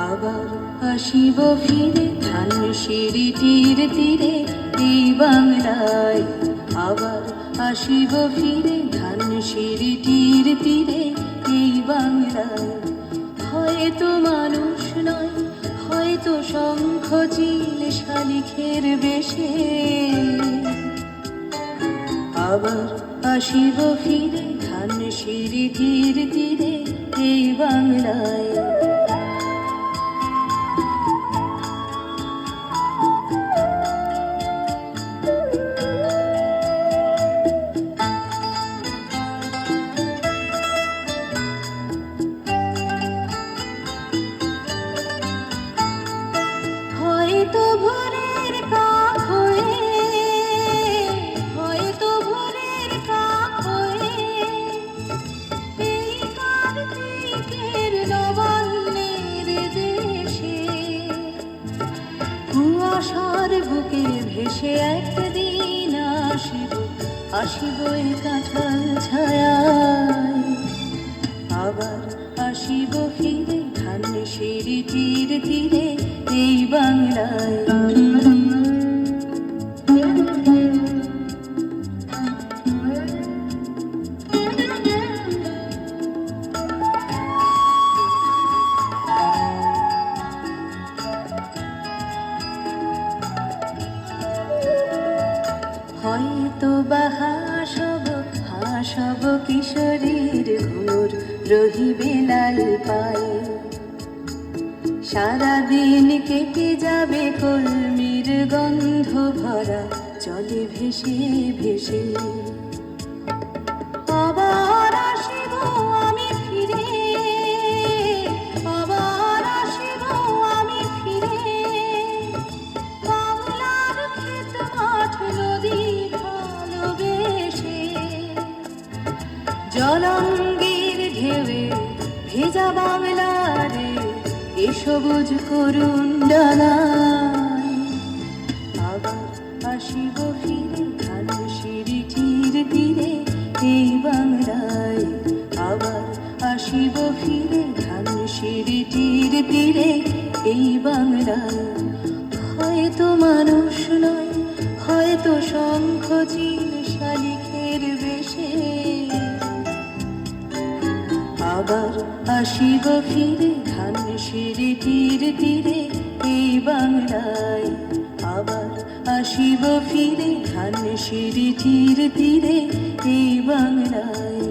আবার আসিব ফিরে ধানসিঁড়িটির তীরে এই বাংলায়। আবার আসিব ফিরে ধানসিঁড়িটির তীরে এই বাংলায়। হয়তো মানুষ নয়, হয়তো শঙ্খ চিল শালিখের বেশে। আবার আসিব ফিরে ধানসিঁড়িটির তীরে এই বাংলায়। হয়তো ভোরের কাক হয়ে, হয়তো ভোরের কাক হয়ে এই কার্তিকের নবান্নের দেশে কুয়াশার বুকে ভেসে একদিন আসিব, আসিব এই কাঁঠাল ছায়ায়। আবার আসিব ফিরে ধানসিঁড়িটির তীরে এই বাংলায়। হয়তো বা হাসব কিশোরীর ঘুর রহিবে লাল পায়ে। সারাদিন কেটে যাবে কলমির গন্ধ ভরা জলে ভেসে ভেসে। আবার আসিব আমি ফিরে, আবার আসিব আমি ফিরে বাংলার ক্ষেত মাঠ নদী ভালোবেসে। জলঙ্গির ঢেউয়ে ভেজা বাংলারে এ সবুজ করুণ ডানায়। আবার আসিব ফিরে ধানসিঁড়িটির তীরে এই বাংলায়। আবার আসিব ফিরে ধানসিঁড়িটির তীরে এই বাংলায়। হয়তো মানুষ নয়, হয়তো শঙ্খ চিল শালিখের বেশে। আবার আসিব ফিরে ধানসিঁড়িটির তীরে এই বাংলায়। আবার আসিব ফিরে ধানসিঁড়িটির তীরে এই বাংলায়।